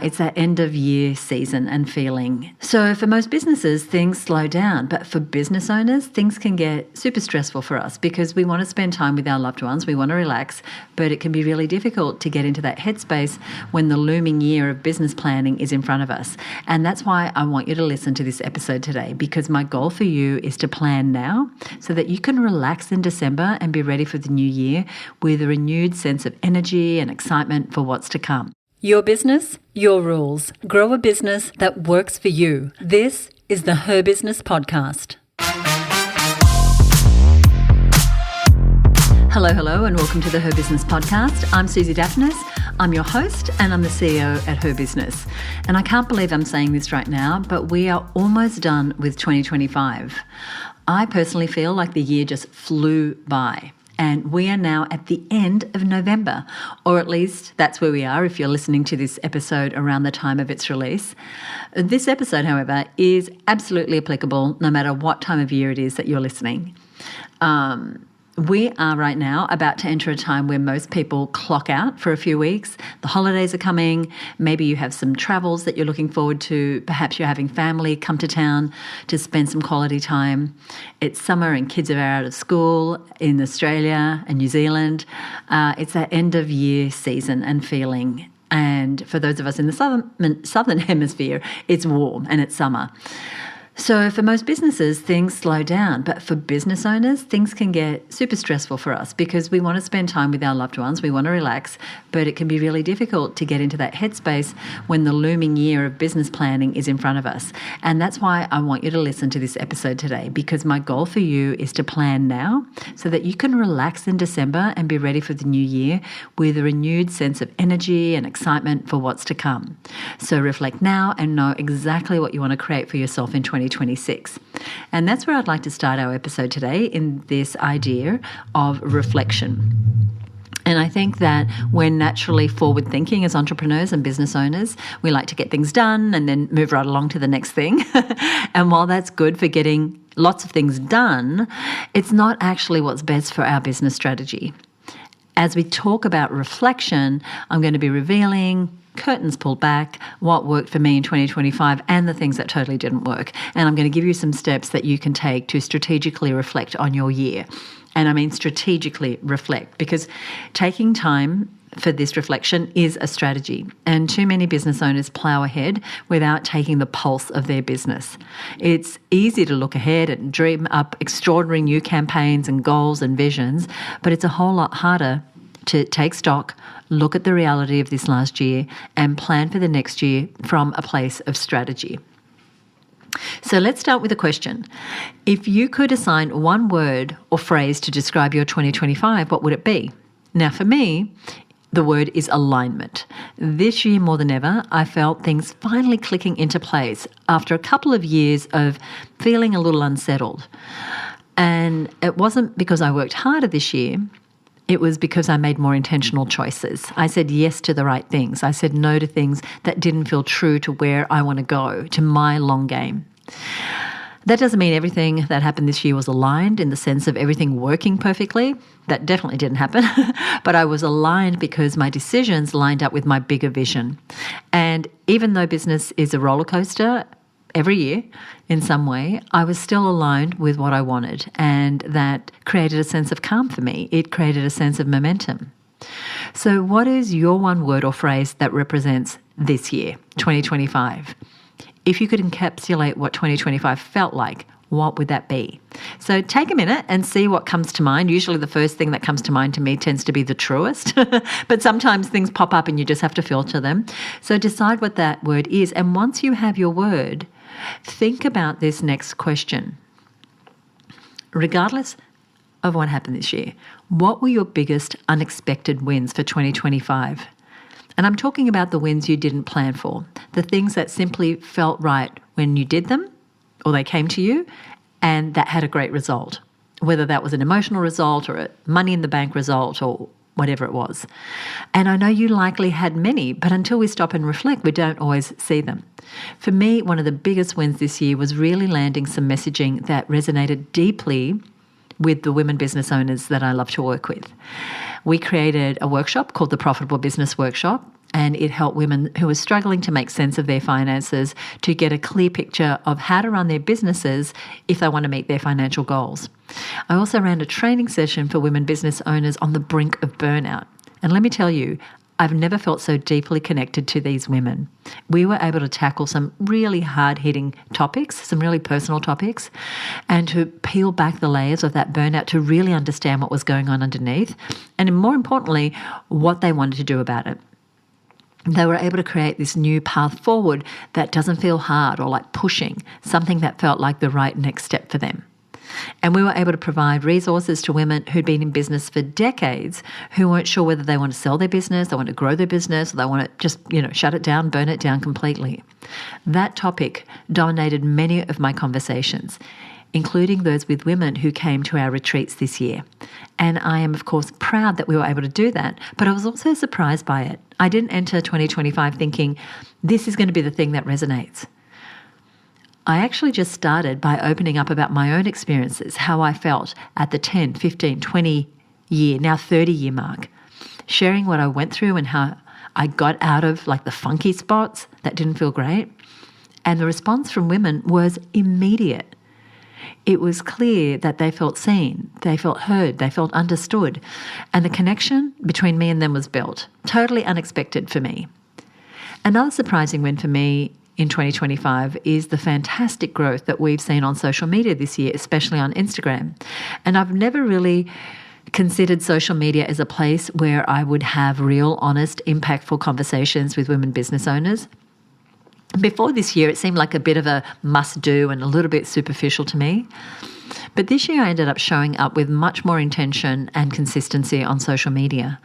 It's that end of year season and feeling. So for most businesses, things slow down. But for business owners, things can get super stressful for us because we want to spend time with our loved ones. We want to relax, but it can be really difficult to get into that headspace when the looming year of business planning is in front of us. And that's why I want you to listen to this episode today, because my goal for you is to plan now so that you can relax in December and be ready for the new year with a renewed sense of energy and excitement for what's to come. Your business, your rules. Grow a business that works for you. This is the HerBusiness Podcast. Hello, and welcome to the HerBusiness Podcast. I'm Susie Daphnis. I'm your host, and I'm the CEO at HerBusiness. And I can't believe I'm saying this right now, but we are almost done with 2025. I personally feel like the year just flew by. And we are now at the end of November, or at least that's where we are if you're listening to this episode around the time of its release. This episode, however, is absolutely applicable no matter what time of year it is that you're listening. We are right now about to enter a time where most people clock out for a few weeks. The holidays are coming. Maybe you have some travels that you're looking forward to. Perhaps you're having family come to town to spend some quality time. It's summer and kids are out of school in Australia and New Zealand. It's that end of year season and feeling. And for those of us in the southern hemisphere, it's warm and it's summer. So for most businesses, things slow down. But for business owners, things can get super stressful for us because we want to spend time with our loved ones. We want to relax, but it can be really difficult to get into that headspace when the looming year of business planning is in front of us. And that's why I want you to listen to this episode today, because my goal for you is to plan now so that you can relax in December and be ready for the new year with a renewed sense of energy and excitement for what's to come. So reflect now and know exactly what you want to create for yourself in 2026. And that's where I'd like to start our episode today, in this idea of reflection. And I think that we're naturally forward thinking as entrepreneurs and business owners. We like to get things done and then move right along to the next thing. And while that's good for getting lots of things done, it's not actually what's best for our business strategy. As we talk about reflection, I'm going to be revealing, curtains pulled back, what worked for me in 2025 and the things that totally didn't work. And I'm going to give you some steps that you can take to strategically reflect on your year. And I mean strategically reflect, because taking time for this reflection is a strategy. And too many business owners plow ahead without taking the pulse of their business. It's easy to look ahead and dream up extraordinary new campaigns and goals and visions, but it's a whole lot harder to take stock, look at the reality of this last year, and plan for the next year from a place of strategy. So let's start with a question. If you could assign one word or phrase to describe your 2025, what would it be? Now, for me, the word is alignment. This year, more than ever, I felt things finally clicking into place after a couple of years of feeling a little unsettled. And it wasn't because I worked harder this year. It was because I made more intentional choices. I said yes to the right things. I said no to things that didn't feel true to where I want to go, to my long game. That doesn't mean everything that happened this year was aligned in the sense of everything working perfectly. That definitely didn't happen. But I was aligned because my decisions lined up with my bigger vision. And even though business is a roller coaster every year in some way, I was still aligned with what I wanted, and that created a sense of calm for me. It created a sense of momentum. So what is your one word or phrase that represents this year, 2025? If you could encapsulate what 2025 felt like, what would that be? So take a minute and see what comes to mind. Usually the first thing that comes to mind to me tends to be the truest, but sometimes things pop up and you just have to filter them. So decide what that word is. And once you have your word, think about this next question. Regardless of what happened this year, what were your biggest unexpected wins for 2025? And I'm talking about the wins you didn't plan for, the things that simply felt right when you did them, or they came to you, and that had a great result, whether that was an emotional result or a money in the bank result or whatever it was. And I know you likely had many, but until we stop and reflect, we don't always see them. For me, one of the biggest wins this year was really landing some messaging that resonated deeply with the women business owners that I love to work with. We created a workshop called the Profitable Business Workshop, and it helped women who were struggling to make sense of their finances to get a clear picture of how to run their businesses if they want to meet their financial goals. I also ran a training session for women business owners on the brink of burnout. And let me tell you, I've never felt so deeply connected to these women. We were able to tackle some really hard-hitting topics, some really personal topics, and to peel back the layers of that burnout to really understand what was going on underneath, and more importantly, what they wanted to do about it. They were able to create this new path forward that doesn't feel hard or like pushing, something that felt like the right next step for them. And we were able to provide resources to women who'd been in business for decades who weren't sure whether they want to sell their business, they want to grow their business, or they want to just, shut it down, burn it down completely. That topic dominated many of my conversations, including those with women who came to our retreats this year. And I am, of course, proud that we were able to do that, but I was also surprised by it. I didn't enter 2025 thinking, this is going to be the thing that resonates. I actually just started by opening up about my own experiences, how I felt at the 10, 15, 20 year, now 30-year mark, sharing what I went through and how I got out of like the funky spots that didn't feel great. And the response from women was immediate. It was clear that they felt seen, they felt heard, they felt understood, and the connection between me and them was built. Totally unexpected for me. Another surprising win for me in 2025 is the fantastic growth that we've seen on social media this year, especially on Instagram. And I've never really considered social media as a place where I would have real, honest, impactful conversations with women business owners. Before this year, it seemed like a bit of a must-do and a little bit superficial to me. But this year I ended up showing up with much more intention and consistency on social media.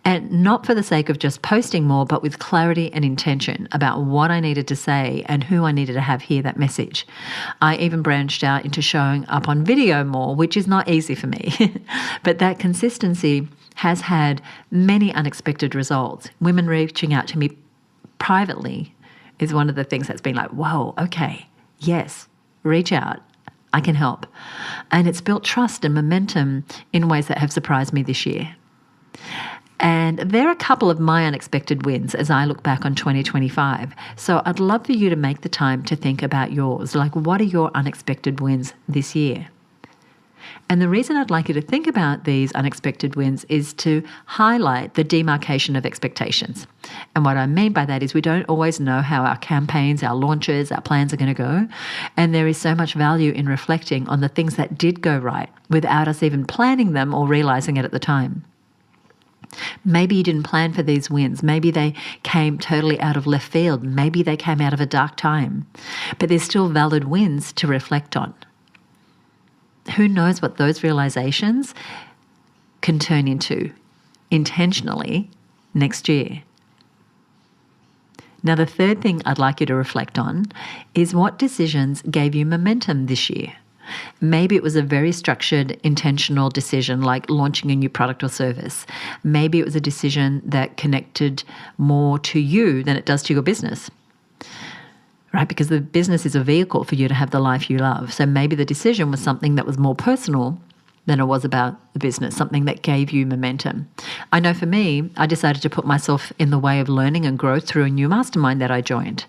And not for the sake of just posting more, but with clarity and intention about what I needed to say and who I needed to have hear that message. I even branched out into showing up on video more, which is not easy for me. But that consistency has had many unexpected results. Women reaching out to me privately is one of the things that's been like, whoa, okay, yes, reach out. I can help. And it's built trust and momentum in ways that have surprised me this year. And there are a couple of my unexpected wins as I look back on 2025. So I'd love for you to make the time to think about yours. Like, what are your unexpected wins this year? And the reason I'd like you to think about these unexpected wins is to highlight the demarcation of expectations. And what I mean by that is we don't always know how our campaigns, our launches, our plans are going to go. And there is so much value in reflecting on the things that did go right without us even planning them or realizing it at the time. Maybe you didn't plan for these wins. Maybe they came totally out of left field. Maybe they came out of a dark time. But there's still valid wins to reflect on. Who knows what those realizations can turn into intentionally next year. Now, the third thing I'd like you to reflect on is what decisions gave you momentum this year. Maybe it was a very structured, intentional decision like launching a new product or service. Maybe it was a decision that connected more to you than it does to your business. Right? Because the business is a vehicle for you to have the life you love. So maybe the decision was something that was more personal than it was about the business, something that gave you momentum. I know for me, I decided to put myself in the way of learning and growth through a new mastermind that I joined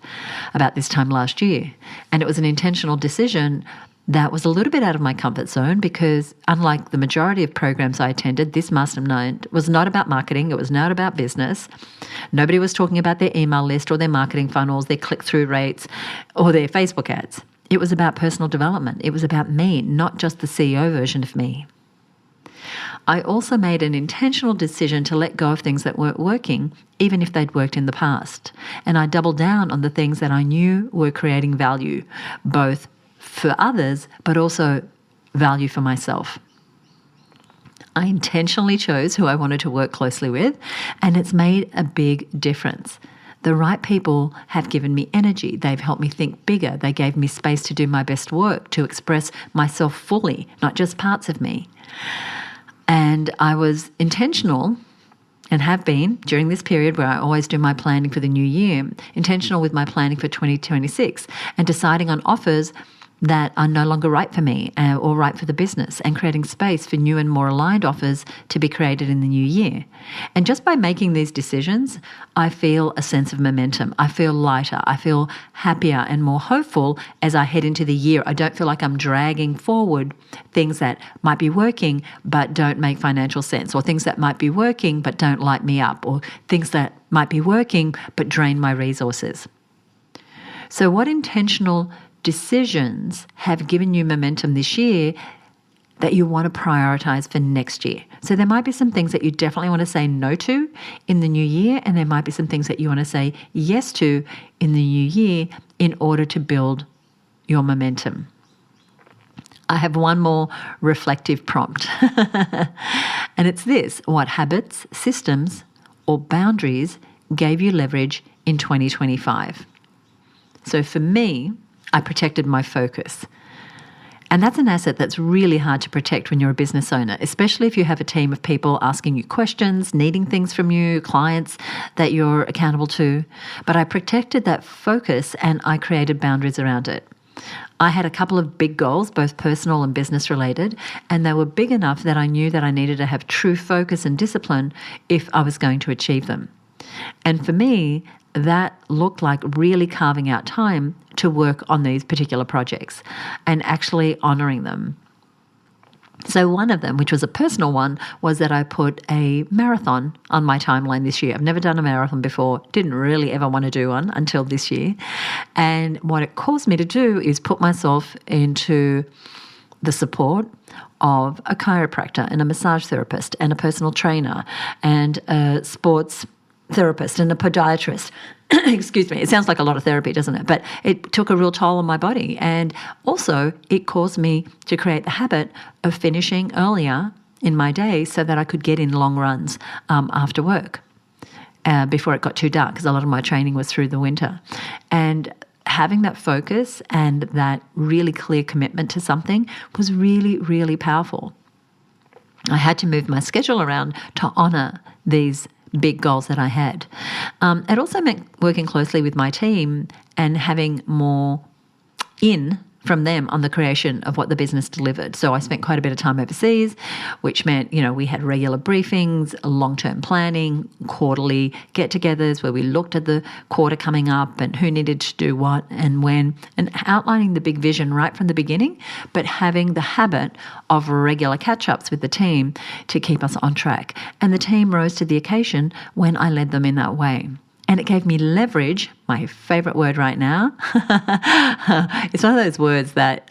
about this time last year. And it was an intentional decision that was a little bit out of my comfort zone because unlike the majority of programs I attended, this mastermind was not about marketing. It was not about business. Nobody was talking about their email list or their marketing funnels, their click-through rates, or their Facebook ads. It was about personal development. It was about me, not just the CEO version of me. I also made an intentional decision to let go of things that weren't working, even if they'd worked in the past. And I doubled down on the things that I knew were creating value, both for others, but also value for myself. I intentionally chose who I wanted to work closely with, and it's made a big difference. The right people have given me energy. They've helped me think bigger. They gave me space to do my best work, to express myself fully, not just parts of me. And I was intentional and have been during this period where I always do my planning for the new year, intentional with my planning for 2026 and deciding on offers that are no longer right for me or right for the business, and creating space for new and more aligned offers to be created in the new year. And just by making these decisions, I feel a sense of momentum. I feel lighter. I feel happier and more hopeful as I head into the year. I don't feel like I'm dragging forward things that might be working but don't make financial sense, or things that might be working but don't light me up, or things that might be working but drain my resources. So what intentional decisions have given you momentum this year that you want to prioritize for next year? So there might be some things that you definitely want to say no to in the new year, and there might be some things that you want to say yes to in the new year in order to build your momentum. I have one more reflective prompt, and it's this: what habits, systems, or boundaries gave you leverage in 2025? So for me, I protected my focus. And that's an asset that's really hard to protect when you're a business owner, especially if you have a team of people asking you questions, needing things from you, clients that you're accountable to. But I protected that focus and I created boundaries around it. I had a couple of big goals, both personal and business related, and they were big enough that I knew that I needed to have true focus and discipline if I was going to achieve them. And for me, that looked like really carving out time to work on these particular projects and actually honouring them. So one of them, which was a personal one, was that I put a marathon on my timeline this year. I've never done a marathon before, didn't really ever want to do one until this year. And what it caused me to do is put myself into the support of a chiropractor and a massage therapist and a personal trainer and a sports therapist and a podiatrist. Excuse me. It sounds like a lot of therapy, doesn't it? But it took a real toll on my body. And also it caused me to create the habit of finishing earlier in my day so that I could get in long runs after work before it got too dark, because a lot of my training was through the winter. And having that focus and that really clear commitment to something was really, really powerful. I had to move my schedule around to honour these big goals that I had. It also meant working closely with my team and having more in from them on the creation of what the business delivered. So I spent quite a bit of time overseas, which meant, we had regular briefings, long-term planning, quarterly get-togethers where we looked at the quarter coming up and who needed to do what and when, and outlining the big vision right from the beginning, but having the habit of regular catch-ups with the team to keep us on track. And the team rose to the occasion when I led them in that way. And it gave me leverage, my favourite word right now. It's one of those words that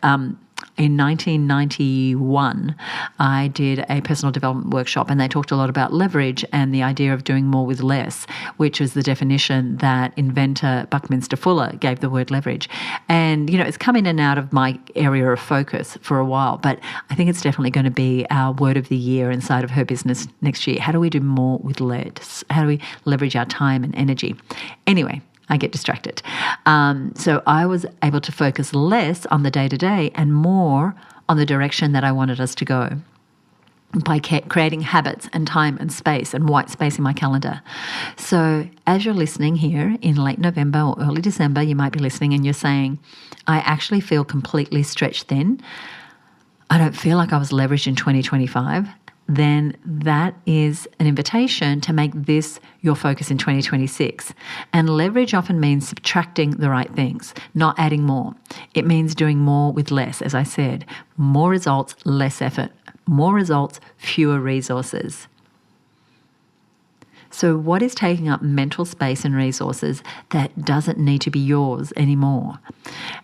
in 1991, I did a personal development workshop and they talked a lot about leverage and the idea of doing more with less, which is the definition that inventor Buckminster Fuller gave the word leverage. And, it's come in and out of my area of focus for a while, but I think it's definitely going to be our word of the year inside of Her Business next year. How do we do more with less? How do we leverage our time and energy? Anyway, I get distracted. So I was able to focus less on the day-to-day and more on the direction that I wanted us to go by creating habits and time and space and white space in my calendar. So as you're listening here in late November or early December, you might be listening and you're saying, I actually feel completely stretched thin. I don't feel like I was leveraged in 2025. Then that is an invitation to make this your focus in 2026. And leverage often means subtracting the right things, not adding more. It means doing more with less, as I said. More results, less effort. More results, fewer resources. So what is taking up mental space and resources that doesn't need to be yours anymore?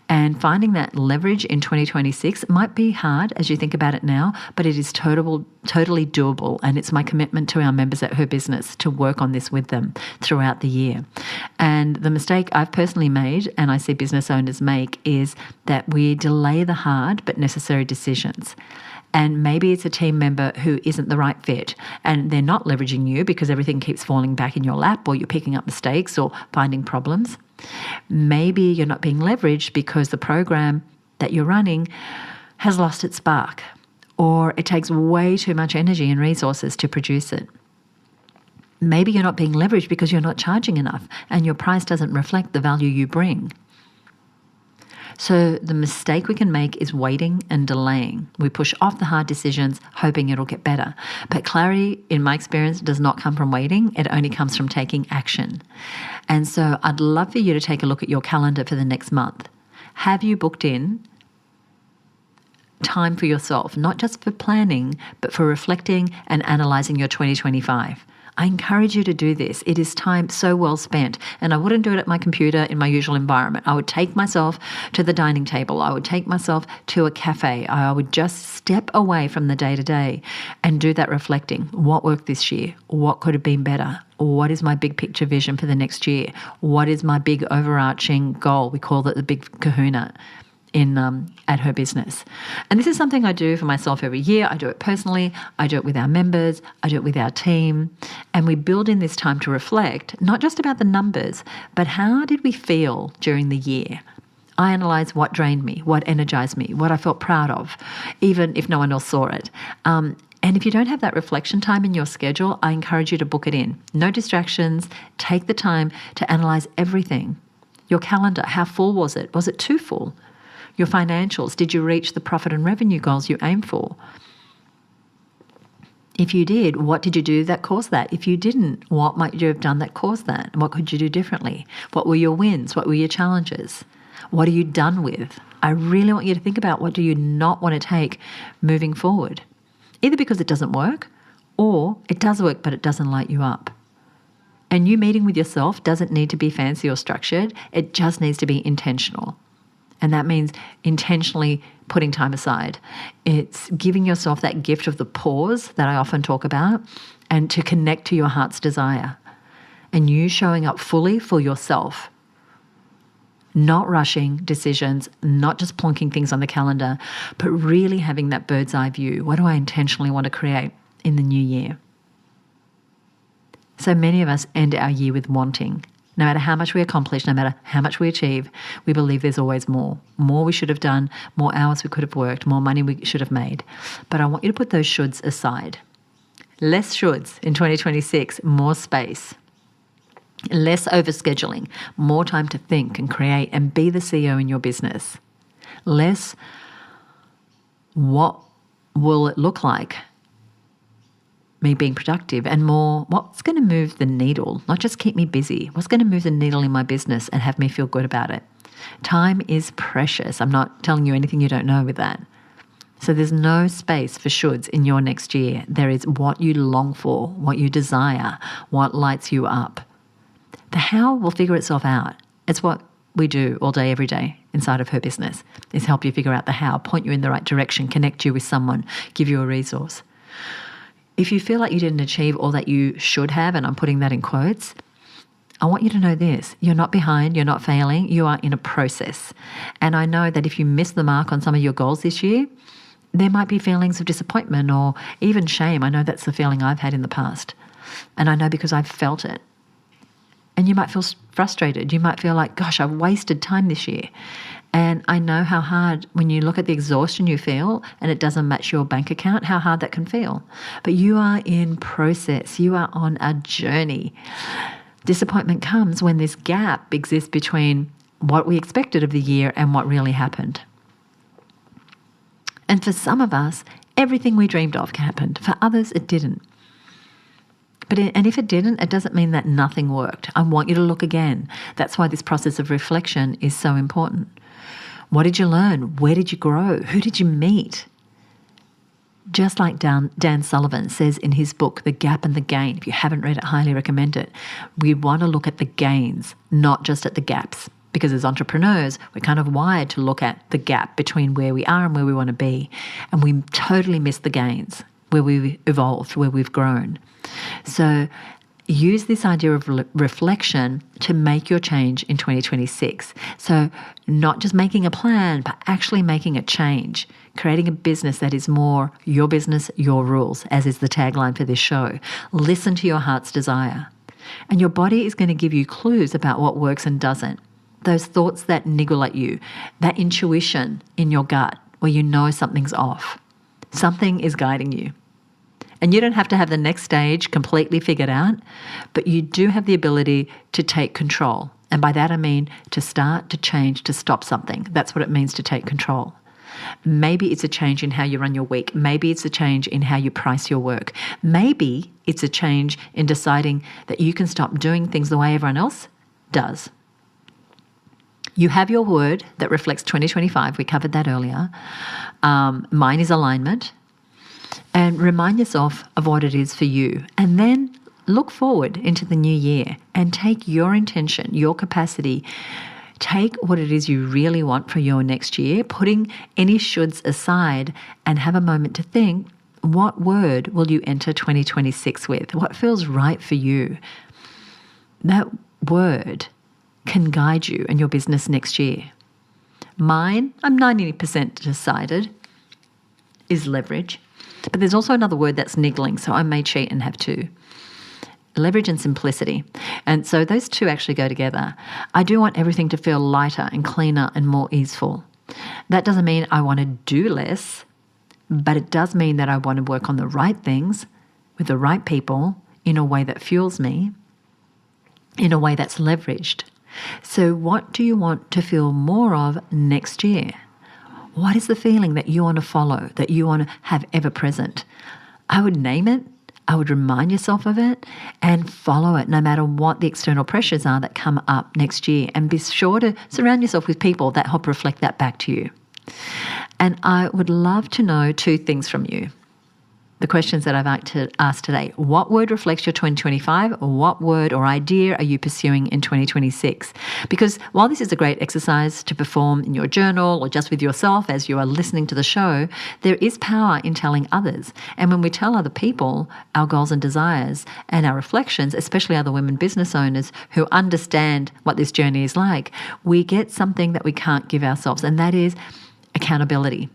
And finding that leverage in 2026 might be hard as you think about it now, but it is totally doable. And it's my commitment to our members at Her Business to work on this with them throughout the year. And the mistake I've personally made, and I see business owners make, is that we delay the hard but necessary decisions. And maybe it's a team member who isn't the right fit and they're not leveraging you because everything keeps falling back in your lap, or you're picking up mistakes or finding problems. Maybe you're not being leveraged because the program that you're running has lost its spark, or it takes way too much energy and resources to produce it. Maybe you're not being leveraged because you're not charging enough and your price doesn't reflect the value you bring. So the mistake we can make is waiting and delaying. We push off the hard decisions, hoping it'll get better. But clarity, in my experience, does not come from waiting. It only comes from taking action. And so I'd love for you to take a look at your calendar for the next month. Have you booked in time for yourself, not just for planning, but for reflecting and analysing your 2025? I encourage you to do this. It is time so well spent. And I wouldn't do it at my computer in my usual environment. I would take myself to the dining table. I would take myself to a cafe. I would just step away from the day-to-day and do that reflecting. What worked this year? What could have been better? What is my big picture vision for the next year? What is my big overarching goal? We call it the big kahuna at HerBusiness. And this is something I do for myself every year. I do it personally. I do it with our members. I do it with our team. And we build in this time to reflect, not just about the numbers, but how did we feel during the year? I analyse what drained me, what energised me, what I felt proud of, even if no one else saw it. And if you don't have that reflection time in your schedule, I encourage you to book it in. No distractions. Take the time to analyse everything. Your calendar, how full was it? Was it too full? Your financials, did you reach the profit and revenue goals you aimed for? If you did, what did you do that caused that? If you didn't, what might you have done that caused that? And what could you do differently? What were your wins? What were your challenges? What are you done with? I really want you to think about, what do you not want to take moving forward? Either because it doesn't work, or it does work but it doesn't light you up. And you meeting with yourself doesn't need to be fancy or structured. It just needs to be intentional. And that means intentionally putting time aside. It's giving yourself that gift of the pause that I often talk about, and to connect to your heart's desire. And you showing up fully for yourself. Not rushing decisions, not just plonking things on the calendar, but really having that bird's eye view. What do I intentionally want to create in the new year? So many of us end our year with wanting. No matter how much we accomplish, no matter how much we achieve, we believe there's always more. More we should have done, more hours we could have worked, more money we should have made. But I want you to put those shoulds aside. Less shoulds in 2026, more space. Less overscheduling, more time to think and create and be the CEO in your business. Less, what will it look like, me being productive, and more, what's going to move the needle, not just keep me busy. What's going to move the needle in my business and have me feel good about it? Time is precious. I'm not telling you anything you don't know with that. So there's no space for shoulds in your next year. There is what you long for, what you desire, what lights you up. The how will figure itself out. It's what we do all day, every day inside of HerBusiness, is help you figure out the how, point you in the right direction, connect you with someone, give you a resource. If you feel like you didn't achieve all that you should have, and I'm putting that in quotes, I want you to know this. You're not behind, you're not failing, you are in a process. And I know that if you miss the mark on some of your goals this year, there might be feelings of disappointment or even shame. I know that's the feeling I've had in the past. And I know because I've felt it. And you might feel frustrated. You might feel like, gosh, I've wasted time this year. And I know how hard, when you look at the exhaustion you feel and it doesn't match your bank account, how hard that can feel. But you are in process. You are on a journey. Disappointment comes when this gap exists between what we expected of the year and what really happened. And for some of us, everything we dreamed of happened. For others, it didn't. And if it didn't, it doesn't mean that nothing worked. I want you to look again. That's why this process of reflection is so important. What did you learn? Where did you grow? Who did you meet? Just like Dan Sullivan says in his book, The Gap and the Gain. If you haven't read it, highly recommend it. We want to look at the gains, not just at the gaps. Because as entrepreneurs, we're kind of wired to look at the gap between where we are and where we want to be. And we totally miss the gains, where we've evolved, where we've grown. So use this idea of reflection to make your change in 2026. So not just making a plan, but actually making a change, creating a business that is more your business, your rules, as is the tagline for this show. Listen to your heart's desire. And your body is going to give you clues about what works and doesn't. Those thoughts that niggle at you, that intuition in your gut where you know something's off. Something is guiding you. And you don't have to have the next stage completely figured out, but you do have the ability to take control And by that I mean to start, to change, to stop something. That's what it means to take control. Maybe it's a change in how you run your week. Maybe it's a change in how you price your work. Maybe it's a change in deciding that you can stop doing things the way everyone else does. You have your word that reflects 2025. We covered that earlier. Mine is alignment. And remind yourself of what it is for you. And then look forward into the new year and take your intention, your capacity. Take what it is you really want for your next year, putting any shoulds aside, and have a moment to think, what word will you enter 2026 with? What feels right for you? That word can guide you in your business next year. Mine, I'm 90% decided, is leverage. But there's also another word that's niggling, so I may cheat and have two. Leverage and simplicity. And so those two actually go together. I do want everything to feel lighter and cleaner and more easeful. That doesn't mean I want to do less, but it does mean that I want to work on the right things with the right people in a way that fuels me, in a way that's leveraged. So what do you want to feel more of next year? What is the feeling that you want to follow, that you want to have ever present? I would name it. I would remind yourself of it and follow it no matter what the external pressures are that come up next year. And be sure to surround yourself with people that help reflect that back to you. And I would love to know two things from you. The questions that I've asked today. What word reflects your 2025? What word or idea are you pursuing in 2026? Because while this is a great exercise to perform in your journal or just with yourself as you are listening to the show, there is power in telling others. And when we tell other people our goals and desires and our reflections, especially other women business owners who understand what this journey is like, we get something that we can't give ourselves, and that is accountability.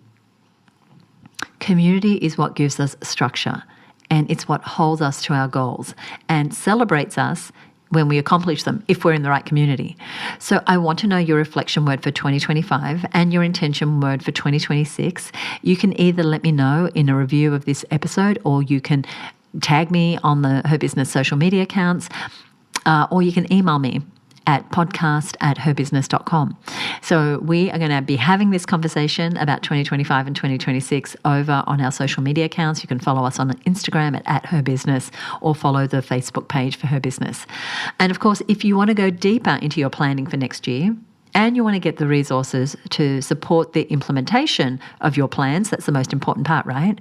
Community is what gives us structure, and it's what holds us to our goals and celebrates us when we accomplish them, if we're in the right community. So I want to know your reflection word for 2025 and your intention word for 2026. You can either let me know in a review of this episode, or you can tag me on the HerBusiness social media accounts, or you can email me at podcast@herbusiness.com. So we are going to be having this conversation about 2025 and 2026 over on our social media accounts. You can follow us on Instagram at HerBusiness, or follow the Facebook page for HerBusiness. And of course, if you want to go deeper into your planning for next year, and you want to get the resources to support the implementation of your plans, that's the most important part, right?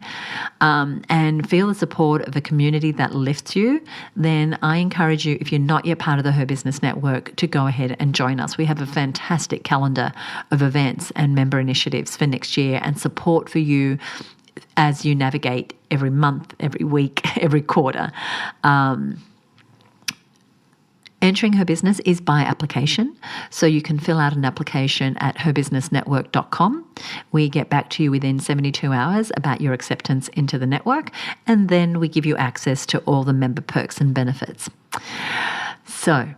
And feel the support of a community that lifts you, then I encourage you, if you're not yet part of the HerBusiness Network, to go ahead and join us. We have a fantastic calendar of events and member initiatives for next year, and support for you as you navigate every month, every week, every quarter. Entering HerBusiness is by application, so you can fill out an application at herbusinessnetwork.com. We get back to you within 72 hours about your acceptance into the network, and then we give you access to all the member perks and benefits. So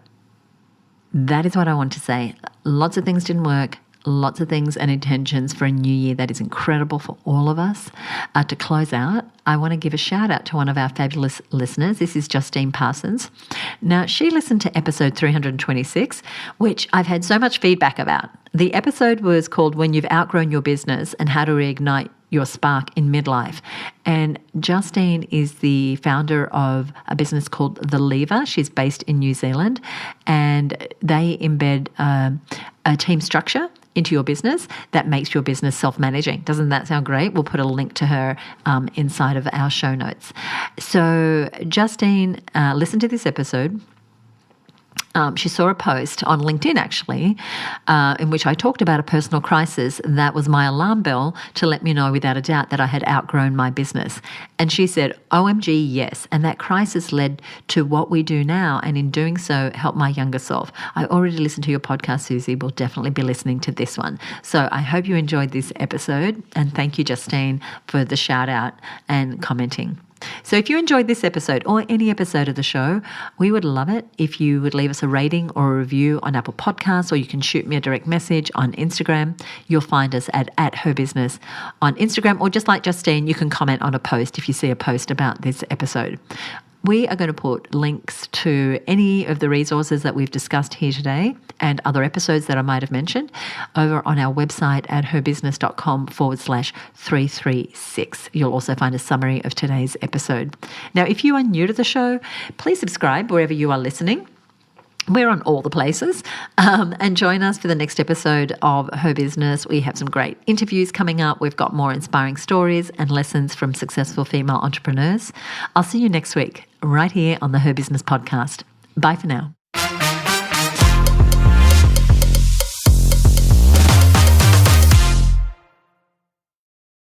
that is what I want to say. Lots of things didn't work. Lots of things and intentions for a new year that is incredible for all of us. To close out, I want to give a shout out to one of our fabulous listeners. This is Justine Parsons. Now, she listened to episode 326, which I've had so much feedback about. The episode was called When You've Outgrown Your Business and How to Reignite Your Spark in Midlife. And Justine is the founder of a business called The Lever. She's based in New Zealand, and they embed a team structure into your business that makes your business self-managing. Doesn't that sound great? We'll put a link to her inside of our show notes. So Justine listened to this episode. She saw a post on LinkedIn, actually, in which I talked about a personal crisis that was my alarm bell to let me know without a doubt that I had outgrown my business. And she said, OMG, yes. And that crisis led to what we do now, and in doing so, help my younger self. I already listened to your podcast, Susie. We'll definitely be listening to this one. So I hope you enjoyed this episode, and thank you, Justine, for the shout out and commenting. So if you enjoyed this episode or any episode of the show, we would love it if you would leave us a rating or a review on Apple Podcasts, or you can shoot me a direct message on Instagram. You'll find us at HerBusiness on Instagram, or just like Justine, you can comment on a post if you see a post about this episode. we are going to put links to any of the resources that we've discussed here today and other episodes that I might have mentioned over on our website at herbusiness.com/336. You'll also find a summary of today's episode. Now, if you are new to the show, please subscribe wherever you are listening. We're on all the places, and join us for the next episode of Her Business. We have some great interviews coming up. We've got more inspiring stories and lessons from successful female entrepreneurs. I'll see you next week right here on the Her Business Podcast. Bye for now.